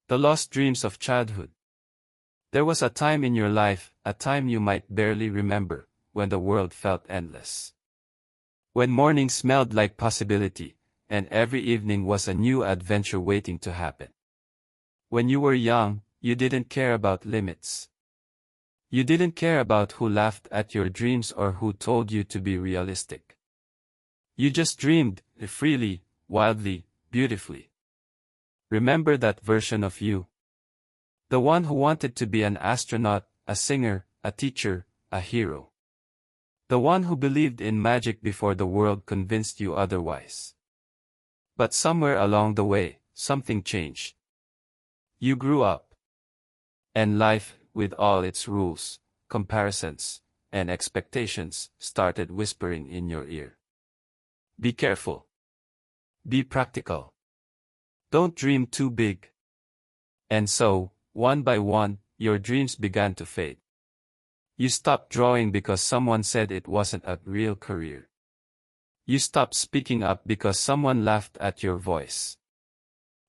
The lost dreams of childhood. There was a time in your life, a time you might barely remember, when the world felt endless. When morning smelled like possibility, and every evening was a new adventure waiting to happen. When you were young, you didn't care about limits. You didn't care about who laughed at your dreams or who told you to be realistic. You just dreamed, freely, wildly, beautifully. Remember that version of you? The one who wanted to be an astronaut, a singer, a teacher, a hero. The one who believed in magic before the world convinced you otherwise. But somewhere along the way, something changed. You grew up. And life, with all its rules, comparisons, and expectations, started whispering in your ear. Be careful. Be practical. Don't dream too big. And so, one by one, your dreams began to fade. You stopped drawing because someone said it wasn't a real career. You stopped speaking up because someone laughed at your voice.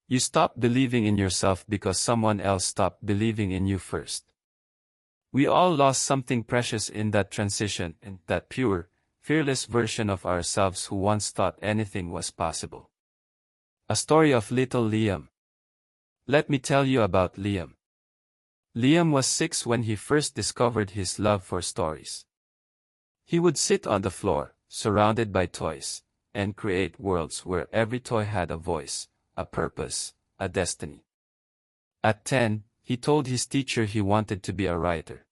You stopped believing in yourself because someone else stopped believing in you first. We all lost something precious in that transition, in that pure, fearless version of ourselves who once thought anything was possible. A story of little Liam. Let me tell you about Liam. Liam was 6 when he first discovered his love for stories. He would sit on the floor, surrounded by toys, and create worlds where every toy had a voice, a purpose, a destiny. At 10, he told his teacher he wanted to be a writer.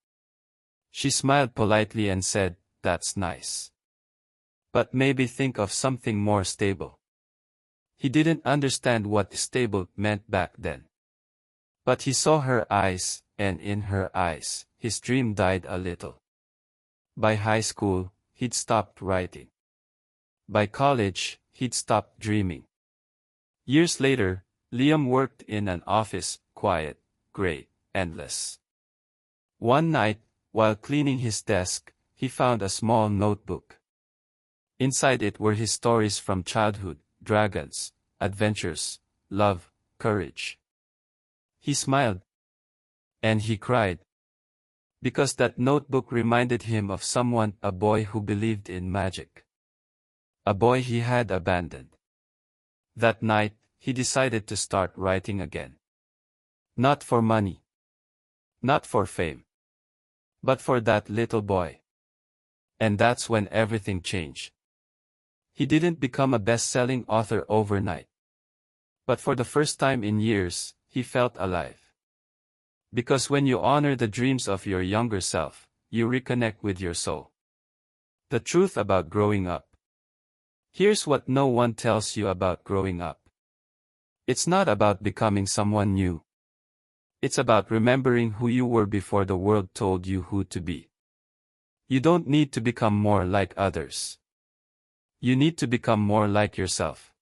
She smiled politely and said, "That's nice. But maybe think of something more stable." He didn't understand what stable meant back then. But he saw her eyes, and in her eyes, his dream died a little. By high school, he'd stopped writing. By college, he'd stopped dreaming. Years later, Liam worked in an office, quiet, gray, endless. One night, while cleaning his desk, he found a small notebook. Inside it were his stories from childhood, dragons, adventures, love, courage. He smiled. And he cried. Because that notebook reminded him of someone, a boy who believed in magic. A boy he had abandoned. That night, he decided to start writing again. Not for money. Not for fame. But for that little boy. And that's when everything changed. He didn't become a best-selling author overnight. But for the first time in years, he felt alive. Because when you honor the dreams of your younger self, you reconnect with your soul. The truth about growing up. Here's what no one tells you about growing up. It's not about becoming someone new. It's about remembering who you were before the world told you who to be. You don't need to become more like others. You need to become more like yourself.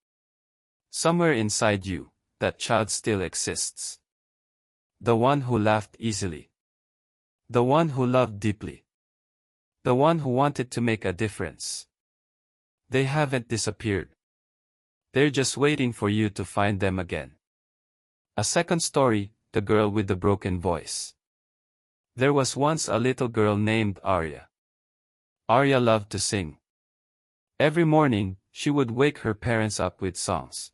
Somewhere inside you, that child still exists. The one who laughed easily. The one who loved deeply. The one who wanted to make a difference. They haven't disappeared. They're just waiting for you to find them again. A second story, the girl with the broken voice. There was once a little girl named Arya. Arya loved to sing. Every morning, she would wake her parents up with songs.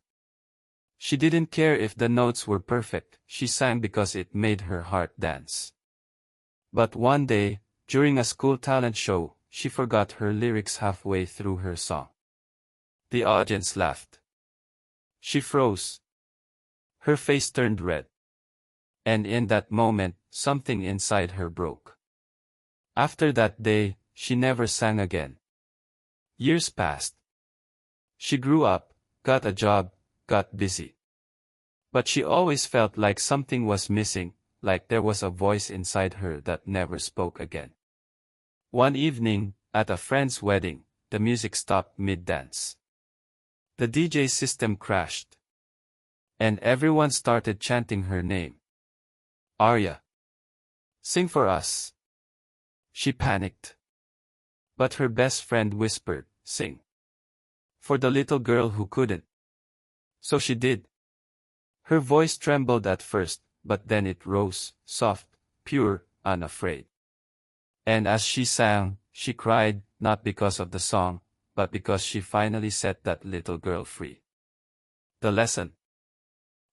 She didn't care if the notes were perfect, she sang because it made her heart dance. But one day, during a school talent show, she forgot her lyrics halfway through her song. The audience laughed. She froze. Her face turned red. And in that moment, something inside her broke. After that day, she never sang again. Years passed. She grew up, got a job, got busy. But she always felt like something was missing, like there was a voice inside her that never spoke again. One evening, at a friend's wedding, the music stopped mid-dance. The DJ system crashed. And everyone started chanting her name. Arya. Sing for us. She panicked. But her best friend whispered, sing. For the little girl who couldn't. So she did. Her voice trembled at first, but then it rose, soft, pure, unafraid. And as she sang, she cried, not because of the song, but because she finally set that little girl free. The lesson.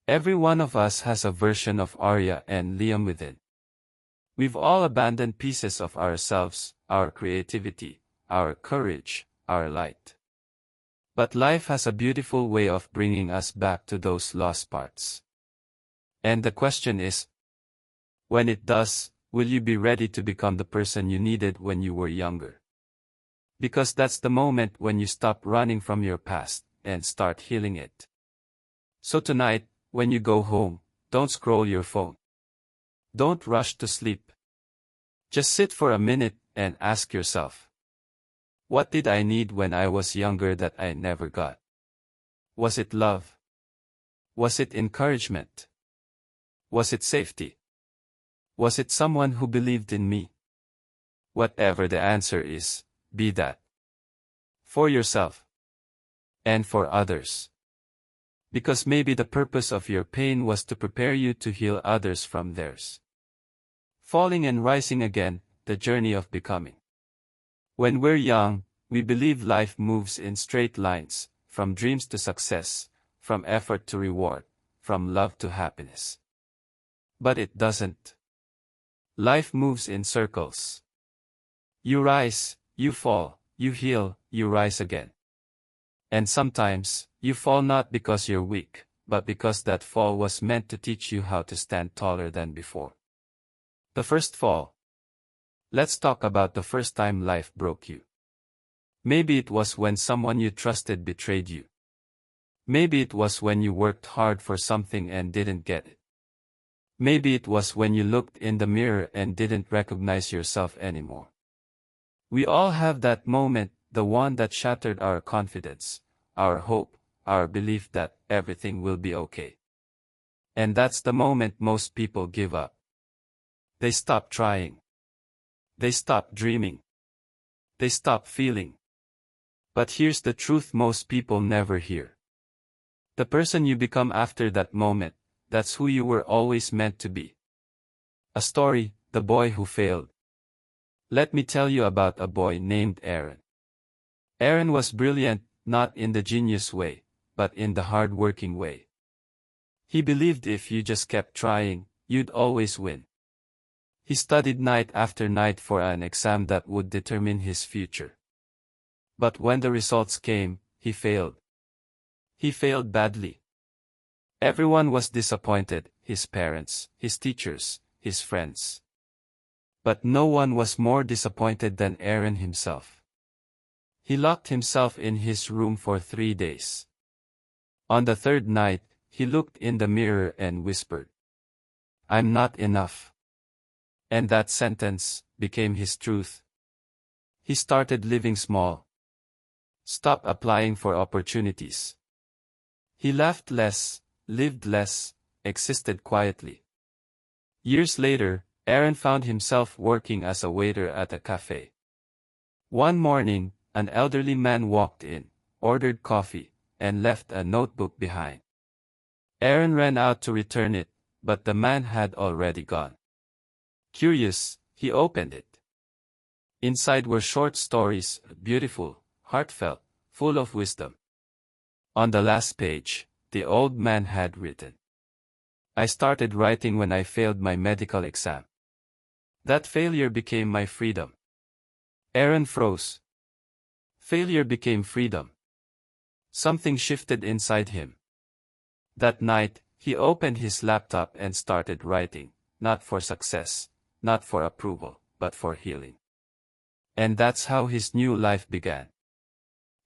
Every one of us has a version of Arya and Liam within. We've all abandoned pieces of ourselves, our creativity, our courage, our light. But life has a beautiful way of bringing us back to those lost parts. And the question is, when it does, will you be ready to become the person you needed when you were younger? Because that's the moment when you stop running from your past and start healing it. So tonight, when you go home, don't scroll your phone. Don't rush to sleep. Just sit for a minute and ask yourself, what did I need when I was younger that I never got? Was it love? Was it encouragement? Was it safety? Was it someone who believed in me? Whatever the answer is, be that. For yourself. And for others. Because maybe the purpose of your pain was to prepare you to heal others from theirs. Falling and rising again, the journey of becoming. When we're young, we believe life moves in straight lines, from dreams to success, from effort to reward, from love to happiness. But it doesn't. Life moves in circles. You rise, you fall, you heal, you rise again. And sometimes, you fall not because you're weak, but because that fall was meant to teach you how to stand taller than before. The first fall. Let's talk about the first time life broke you. Maybe it was when someone you trusted betrayed you. Maybe it was when you worked hard for something and didn't get it. Maybe it was when you looked in the mirror and didn't recognize yourself anymore. We all have that moment, the one that shattered our confidence, our hope, our belief that everything will be okay. And that's the moment most people give up. They stop trying. They stop dreaming. They stop feeling. But here's the truth most people never hear. The person you become after that moment, that's who you were always meant to be. A story, the boy who failed. Let me tell you about a boy named Aaron. Aaron was brilliant, not in the genius way, but in the hard-working way. He believed if you just kept trying, you'd always win. He studied night after night for an exam that would determine his future. But when the results came, he failed. He failed badly. Everyone was disappointed, his parents, his teachers, his friends. But no one was more disappointed than Aaron himself. He locked himself in his room for 3 days. On the third night, he looked in the mirror and whispered, "I'm not enough." And that sentence became his truth. He started living small. Stopped applying for opportunities. He laughed less, lived less, existed quietly. Years later, Aaron found himself working as a waiter at a cafe. One morning, an elderly man walked in, ordered coffee, and left a notebook behind. Aaron ran out to return it, but the man had already gone. Curious, he opened it. Inside were short stories, beautiful, heartfelt, full of wisdom. On the last page, the old man had written, "I started writing when I failed my medical exam. That failure became my freedom." Aaron froze. Failure became freedom. Something shifted inside him. That night, he opened his laptop and started writing, not for success, not for approval, but for healing. And that's how his new life began.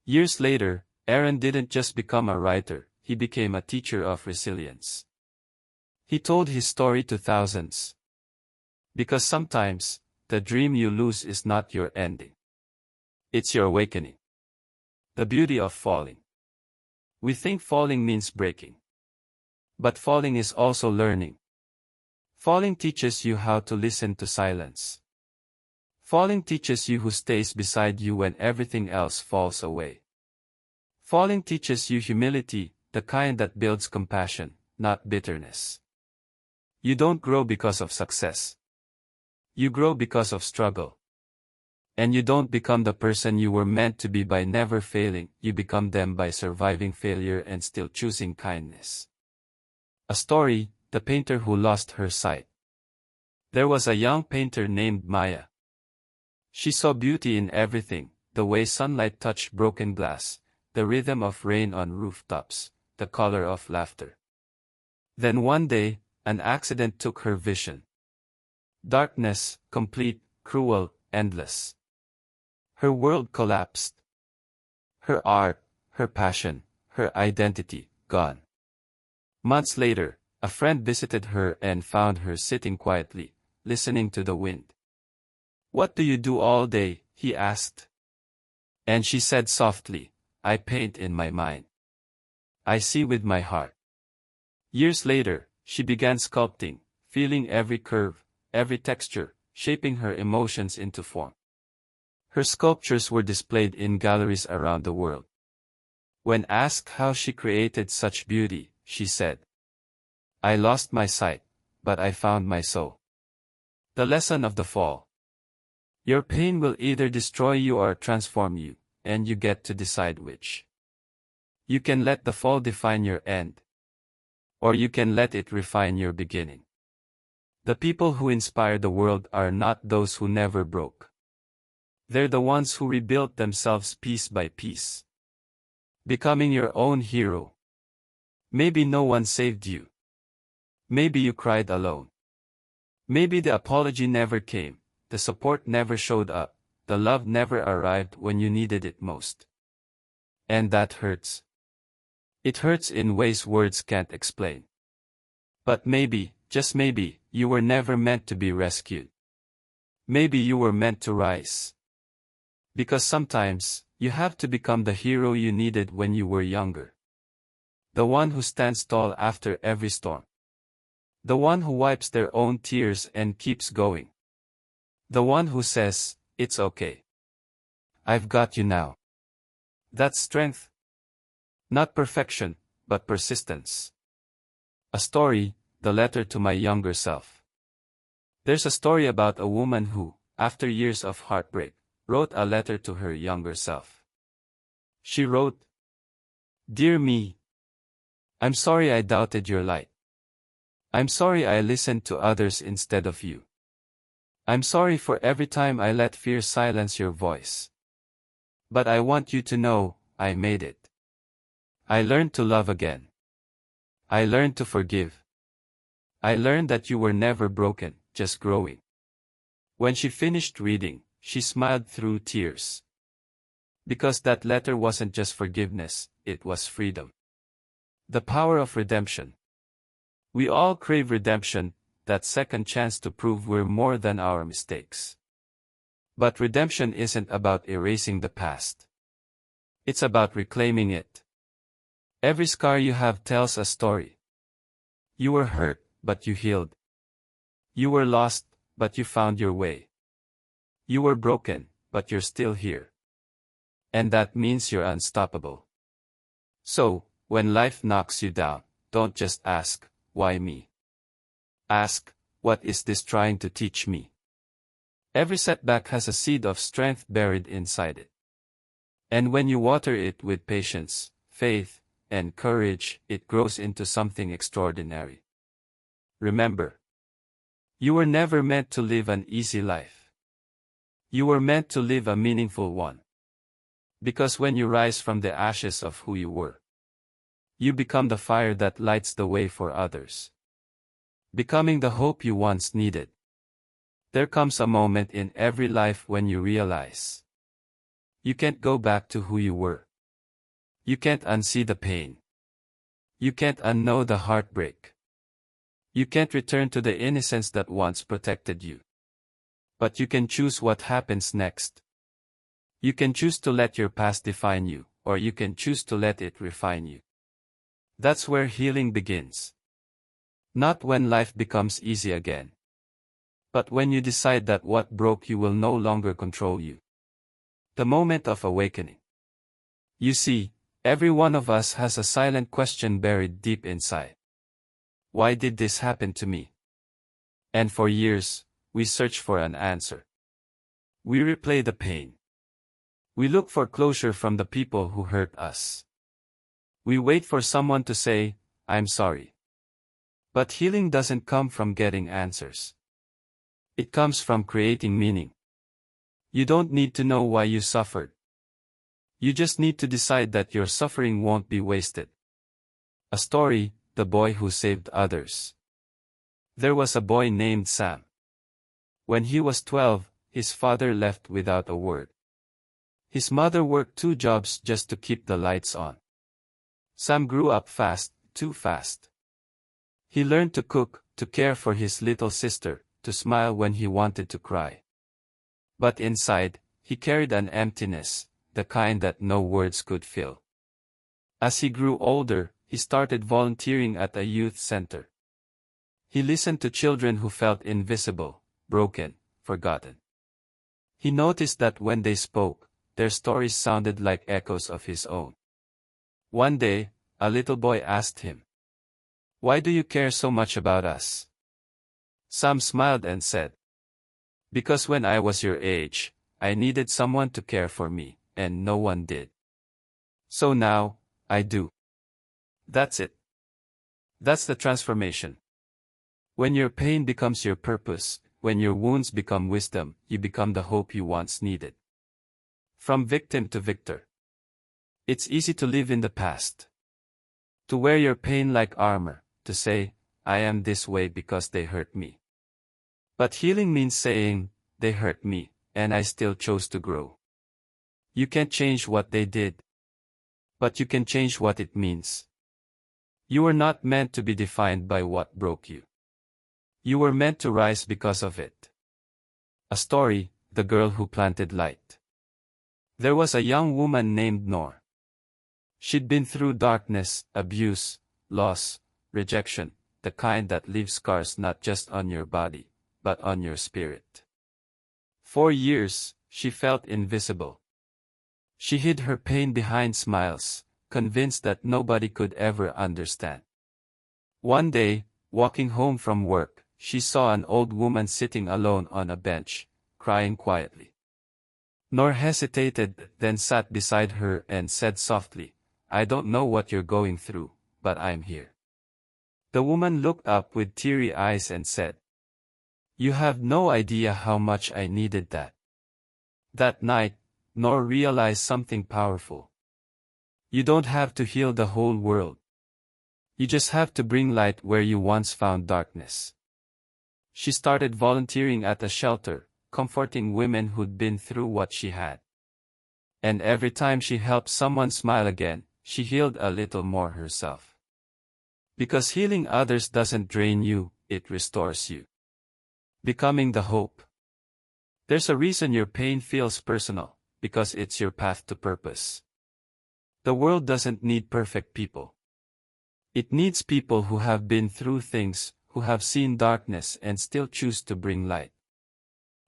Years later, Aaron didn't just become a writer, he became a teacher of resilience. He told his story to thousands. Because sometimes, the dream you lose is not your ending. It's your awakening. The beauty of falling. We think falling means breaking. But falling is also learning. Falling teaches you how to listen to silence. Falling teaches you who stays beside you when everything else falls away. Falling teaches you humility, the kind that builds compassion, not bitterness. You don't grow because of success. You grow because of struggle. And you don't become the person you were meant to be by never failing, you become them by surviving failure and still choosing kindness. A story, The Painter Who Lost Her Sight. There was a young painter named Maya. She saw beauty in everything, the way sunlight touched broken glass, the rhythm of rain on rooftops, the color of laughter. Then one day, an accident took her vision. Darkness, complete, cruel, endless. Her world collapsed. Her art, her passion, her identity, gone. Months later, a friend visited her and found her sitting quietly, listening to the wind. "What do you do all day?" he asked. And she said softly, "I paint in my mind. I see with my heart." Years later, she began sculpting, feeling every curve, every texture, shaping her emotions into form. Her sculptures were displayed in galleries around the world. When asked how she created such beauty, she said, "I lost my sight, but I found my soul." The lesson of the fall. Your pain will either destroy you or transform you, and you get to decide which. You can let the fall define your end, or you can let it refine your beginning. The people who inspire the world are not those who never broke. They're the ones who rebuilt themselves piece by piece. Becoming your own hero. Maybe no one saved you. Maybe you cried alone. Maybe the apology never came, the support never showed up, the love never arrived when you needed it most. And that hurts. It hurts in ways words can't explain. But maybe, just maybe, you were never meant to be rescued. Maybe you were meant to rise. Because sometimes, you have to become the hero you needed when you were younger. The one who stands tall after every storm. The one who wipes their own tears and keeps going. The one who says, "It's okay. I've got you now." That's strength. Not perfection, but persistence. A story, The Letter to My Younger Self. There's a story about a woman who, after years of heartbreak, wrote a letter to her younger self. She wrote, "Dear me, I'm sorry I doubted your light. I'm sorry I listened to others instead of you. I'm sorry for every time I let fear silence your voice. But I want you to know, I made it. I learned to love again. I learned to forgive. I learned that you were never broken, just growing." When she finished reading, she smiled through tears. Because that letter wasn't just forgiveness, it was freedom. The power of redemption. We all crave redemption, that second chance to prove we're more than our mistakes. But redemption isn't about erasing the past. It's about reclaiming it. Every scar you have tells a story. You were hurt, but you healed. You were lost, but you found your way. You were broken, but you're still here. And that means you're unstoppable. So, when life knocks you down, don't just ask, "Why me?" Ask, "What is this trying to teach me?" Every setback has a seed of strength buried inside it. And when you water it with patience, faith, and courage, it grows into something extraordinary. Remember, you were never meant to live an easy life. You were meant to live a meaningful one. Because when you rise from the ashes of who you were, you become the fire that lights the way for others. Becoming the hope you once needed. There comes a moment in every life when you realize you can't go back to who you were. You can't unsee the pain. You can't unknow the heartbreak. You can't return to the innocence that once protected you. But you can choose what happens next. You can choose to let your past define you, or you can choose to let it refine you. That's where healing begins. Not when life becomes easy again, but when you decide that what broke you will no longer control you. The moment of awakening. You see, every one of us has a silent question buried deep inside. Why did this happen to me? And for years, we search for an answer. We replay the pain. We look for closure from the people who hurt us. We wait for someone to say, "I'm sorry." But healing doesn't come from getting answers. It comes from creating meaning. You don't need to know why you suffered. You just need to decide that your suffering won't be wasted. A story, The Boy Who Saved Others. There was a boy named Sam. When he was 12, his father left without a word. His mother worked 2 jobs just to keep the lights on. Sam grew up fast, too fast. He learned to cook, to care for his little sister, to smile when he wanted to cry. But inside, he carried an emptiness, the kind that no words could fill. As he grew older, he started volunteering at a youth center. He listened to children who felt invisible, broken, forgotten. He noticed that when they spoke, their stories sounded like echoes of his own. One day, a little boy asked him, "Why do you care so much about us?" Sam smiled and said, "Because when I was your age, I needed someone to care for me, and no one did. So now, I do." That's it. That's the transformation. When your pain becomes your purpose, when your wounds become wisdom, you become the hope you once needed. From victim to victor. It's easy to live in the past. To wear your pain like armor, to say, "I am this way because they hurt me." But healing means saying, "They hurt me, and I still chose to grow." You can't change what they did. But you can change what it means. You were not meant to be defined by what broke you. You were meant to rise because of it. A story, The Girl Who Planted Light. There was a young woman named Noor. She'd been through darkness, abuse, loss, rejection, the kind that leaves scars not just on your body, but on your spirit. For years, she felt invisible. She hid her pain behind smiles, convinced that nobody could ever understand. One day, walking home from work, she saw an old woman sitting alone on a bench, crying quietly. Noor hesitated, then sat beside her and said softly, "I don't know what you're going through, but I'm here." The woman looked up with teary eyes and said, "You have no idea how much I needed that." That night, Noor realized something powerful. You don't have to heal the whole world. You just have to bring light where you once found darkness. She started volunteering at a shelter, comforting women who'd been through what she had. And every time she helped someone smile again, she healed a little more herself. Because healing others doesn't drain you, it restores you. Becoming the hope. There's a reason your pain feels personal, because it's your path to purpose. The world doesn't need perfect people. It needs people who have been through things, who have seen darkness and still choose to bring light.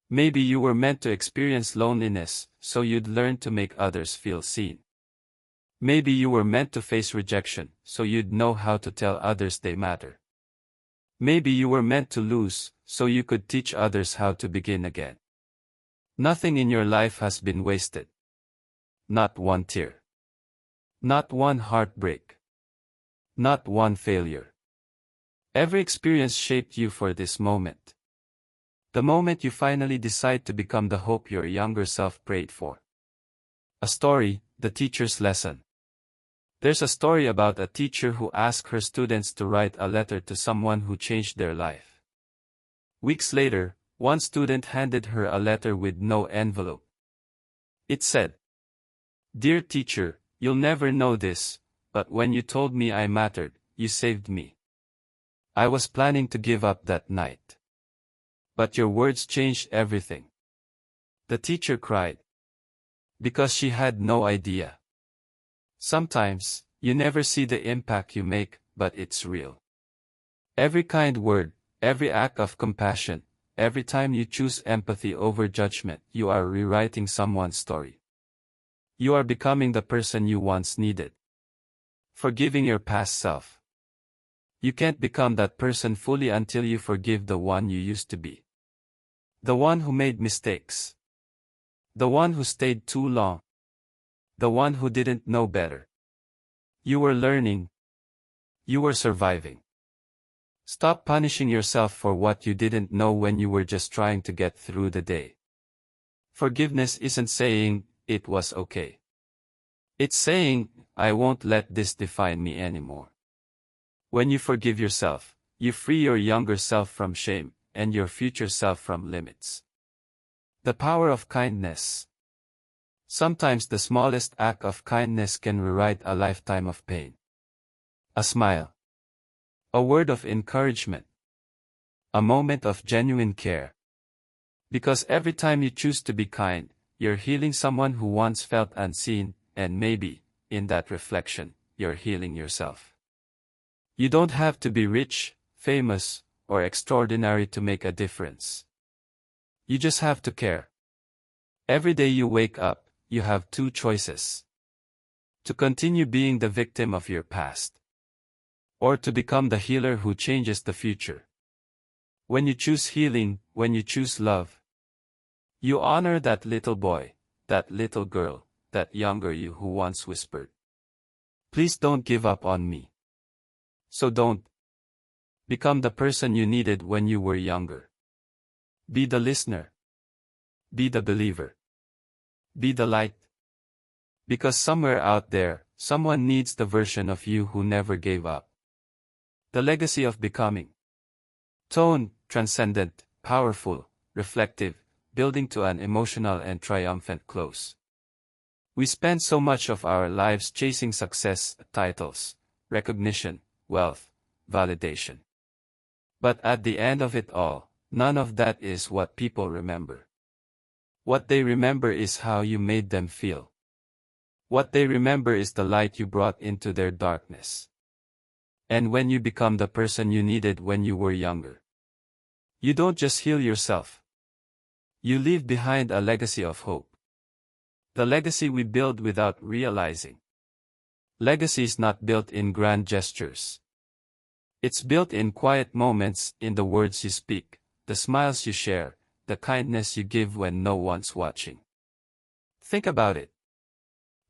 Maybe you were meant to experience loneliness, so you'd learn to make others feel seen. Maybe you were meant to face rejection, so you'd know how to tell others they matter. Maybe you were meant to lose, so you could teach others how to begin again. Nothing in your life has been wasted. Not one tear. Not one heartbreak. Not one failure. Every experience shaped you for this moment. The moment you finally decide to become the hope your younger self prayed for. A story, The Teacher's Lesson. There's a story about a teacher who asked her students to write a letter to someone who changed their life. Weeks later, one student handed her a letter with no envelope. It said, "Dear teacher, you'll never know this, but when you told me I mattered, you saved me. I was planning to give up that night. But your words changed everything." The teacher cried. Because she had no idea. Sometimes, you never see the impact you make, but it's real. Every kind word, every act of compassion, every time you choose empathy over judgment, you are rewriting someone's story. You are becoming the person you once needed. Forgiving your past self. You can't become that person fully until you forgive the one you used to be. The one who made mistakes. The one who stayed too long. The one who didn't know better. You were learning. You were surviving. Stop punishing yourself for what you didn't know when you were just trying to get through the day. Forgiveness isn't saying, "It was okay." It's saying, "I won't let this define me anymore." When you forgive yourself, you free your younger self from shame, and your future self from limits. The power of kindness. Sometimes the smallest act of kindness can rewrite a lifetime of pain. A smile. A word of encouragement. A moment of genuine care. Because every time you choose to be kind, you're healing someone who once felt unseen, and maybe, in that reflection, you're healing yourself. You don't have to be rich, famous, or extraordinary to make a difference. You just have to care. Every day you wake up, you have two choices. To continue being the victim of your past. Or to become the healer who changes the future. When you choose healing, when you choose love, you honor that little boy, that little girl, that younger you who once whispered, "Please don't give up on me." So don't. Become the person you needed when you were younger. Be the listener. Be the believer. Be the light. Because somewhere out there, someone needs the version of you who never gave up. The legacy of becoming. Tone, transcendent, powerful, reflective, building to an emotional and triumphant close. We spend so much of our lives chasing success, titles, recognition, wealth, validation. But at the end of it all, none of that is what people remember. What they remember is how you made them feel. What they remember is the light you brought into their darkness. And when you become the person you needed when you were younger, you don't just heal yourself. You leave behind a legacy of hope. The legacy we build without realizing. Legacy is not built in grand gestures. It's built in quiet moments, in the words you speak, the smiles you share, the kindness you give when no one's watching. Think about it.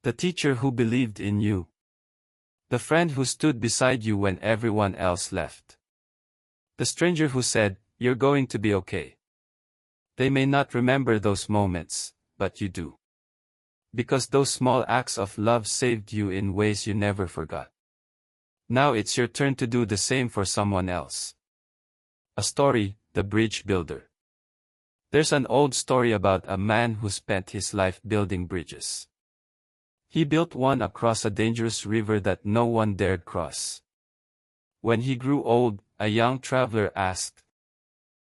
The teacher who believed in you. The friend who stood beside you when everyone else left. The stranger who said, "You're going to be okay." They may not remember those moments, but you do. Because those small acts of love saved you in ways you never forgot. Now it's your turn to do the same for someone else. A story, The Bridge Builder. There's an old story about a man who spent his life building bridges. He built one across a dangerous river that no one dared cross. When he grew old, a young traveler asked,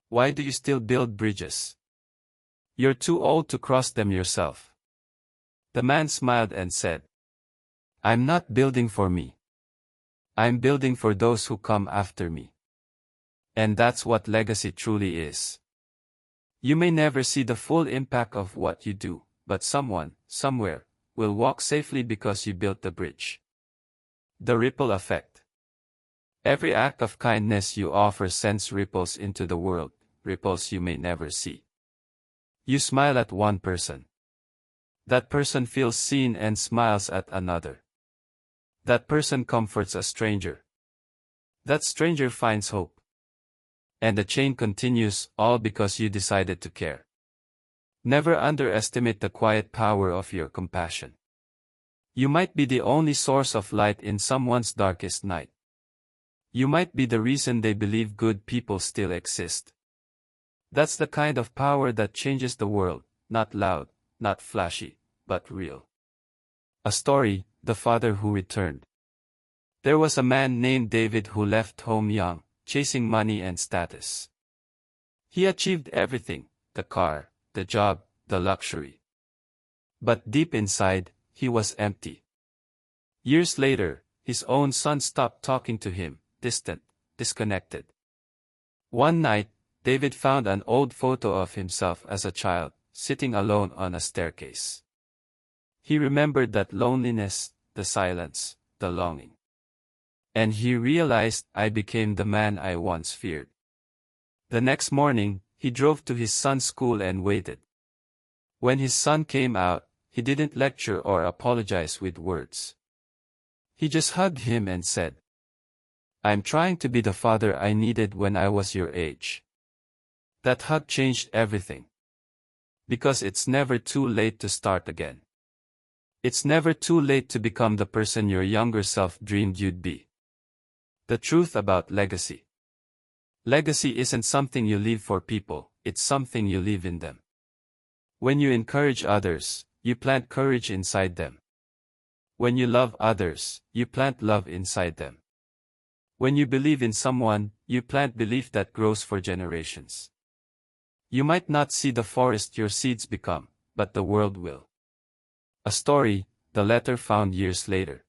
"Why do you still build bridges? You're too old to cross them yourself." The man smiled and said, "I'm not building for me. I'm building for those who come after me." And that's what legacy truly is. You may never see the full impact of what you do, but someone, somewhere, will walk safely because you built the bridge. The ripple effect. Every act of kindness you offer sends ripples into the world, ripples you may never see. You smile at one person. That person feels seen and smiles at another. That person comforts a stranger. That stranger finds hope. And the chain continues, all because you decided to care. Never underestimate the quiet power of your compassion. You might be the only source of light in someone's darkest night. You might be the reason they believe good people still exist. That's the kind of power that changes the world, not loud, not flashy, but real. A story, The Father Who Returned. There was a man named David who left home young, chasing money and status. He achieved everything, the car, the job, the luxury. But deep inside, he was empty. Years later, his own son stopped talking to him, distant, disconnected. One night, David found an old photo of himself as a child, sitting alone on a staircase. He remembered that loneliness, the silence, the longing. And he realized, I became the man I once feared. The next morning, he drove to his son's school and waited. When his son came out, he didn't lecture or apologize with words. He just hugged him and said, I'm trying to be the father I needed when I was your age. That hug changed everything. Because it's never too late to start again. It's never too late to become the person your younger self dreamed you'd be. The truth about legacy. Legacy isn't something you leave for people, it's something you leave in them. When you encourage others, you plant courage inside them. When you love others, you plant love inside them. When you believe in someone, you plant belief that grows for generations. You might not see the forest your seeds become, but the world will. A story, the letter found years later.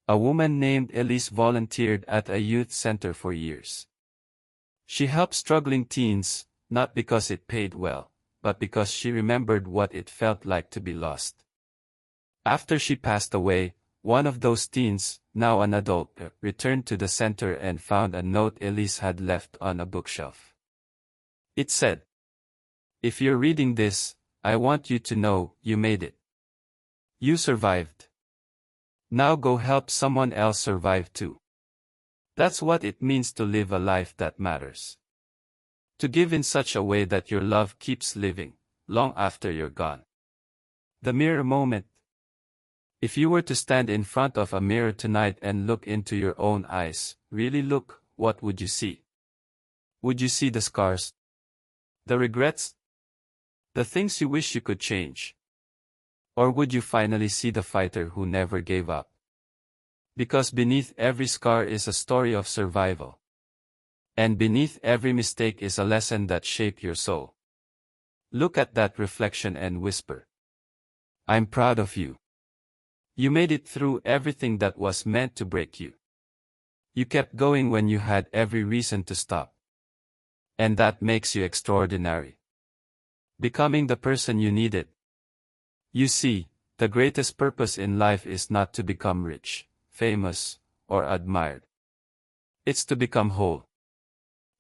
A woman named Elise volunteered at a youth center for years. She helped struggling teens, not because it paid well, but because she remembered what it felt like to be lost. After she passed away, one of those teens, now an adult, returned to the center and found a note Elise had left on a bookshelf. It said, If you're reading this, I want you to know you made it. You survived. Now go help someone else survive too. That's what it means to live a life that matters. To give in such a way that your love keeps living, long after you're gone. The mirror moment. If you were to stand in front of a mirror tonight and look into your own eyes, really look, what would you see? Would you see the scars? The regrets? The things you wish you could change? Or would you finally see the fighter who never gave up? Because beneath every scar is a story of survival. And beneath every mistake is a lesson that shaped your soul. Look at that reflection and whisper, I'm proud of you. You made it through everything that was meant to break you. You kept going when you had every reason to stop. And that makes you extraordinary. Becoming the person you needed. You see, the greatest purpose in life is not to become rich, famous, or admired. It's to become whole.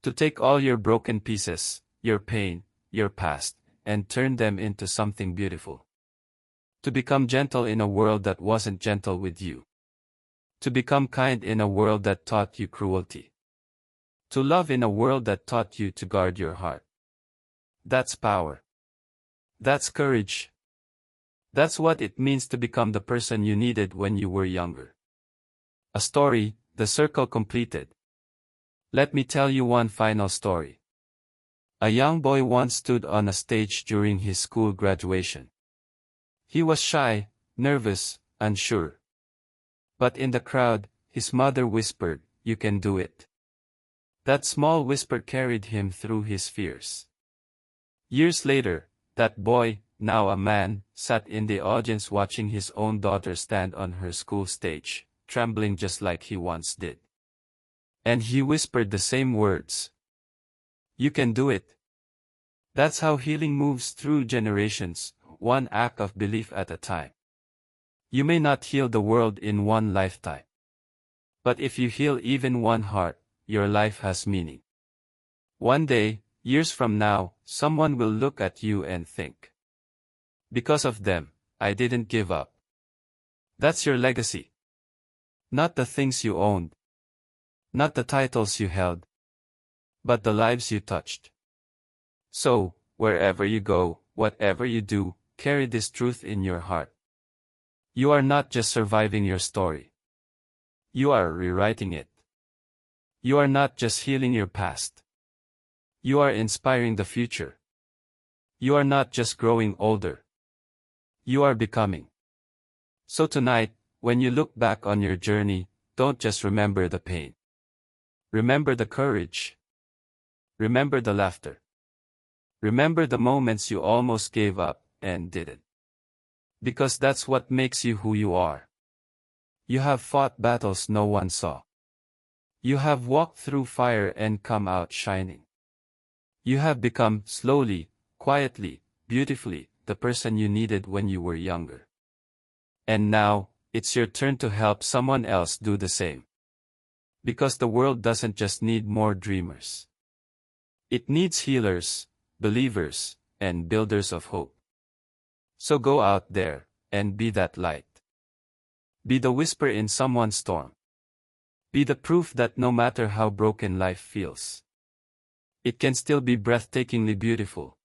To take all your broken pieces, your pain, your past, and turn them into something beautiful. To become gentle in a world that wasn't gentle with you. To become kind in a world that taught you cruelty. To love in a world that taught you to guard your heart. That's power. That's courage. That's what it means to become the person you needed when you were younger. A story, the circle completed. Let me tell you one final story. A young boy once stood on a stage during his school graduation. He was shy, nervous, unsure. But in the crowd, his mother whispered, You can do it. That small whisper carried him through his fears. Years later, that boy, now a man, sat in the audience watching his own daughter stand on her school stage, trembling just like he once did. And he whispered the same words. You can do it. That's how healing moves through generations, one act of belief at a time. You may not heal the world in one lifetime. But if you heal even one heart, your life has meaning. One day, years from now, someone will look at you and think, because of them, I didn't give up. That's your legacy. Not the things you owned. Not the titles you held. But the lives you touched. So, wherever you go, whatever you do, carry this truth in your heart. You are not just surviving your story. You are rewriting it. You are not just healing your past. You are inspiring the future. You are not just growing older. You are becoming. So tonight, when you look back on your journey, don't just remember the pain. Remember the courage. Remember the laughter. Remember the moments you almost gave up and didn't. Because that's what makes you who you are. You have fought battles no one saw. You have walked through fire and come out shining. You have become, slowly, quietly, beautifully, the person you needed when you were younger. And now, it's your turn to help someone else do the same. Because the world doesn't just need more dreamers. It needs healers, believers, and builders of hope. So go out there, and be that light. Be the whisper in someone's storm. Be the proof that no matter how broken life feels, it can still be breathtakingly beautiful.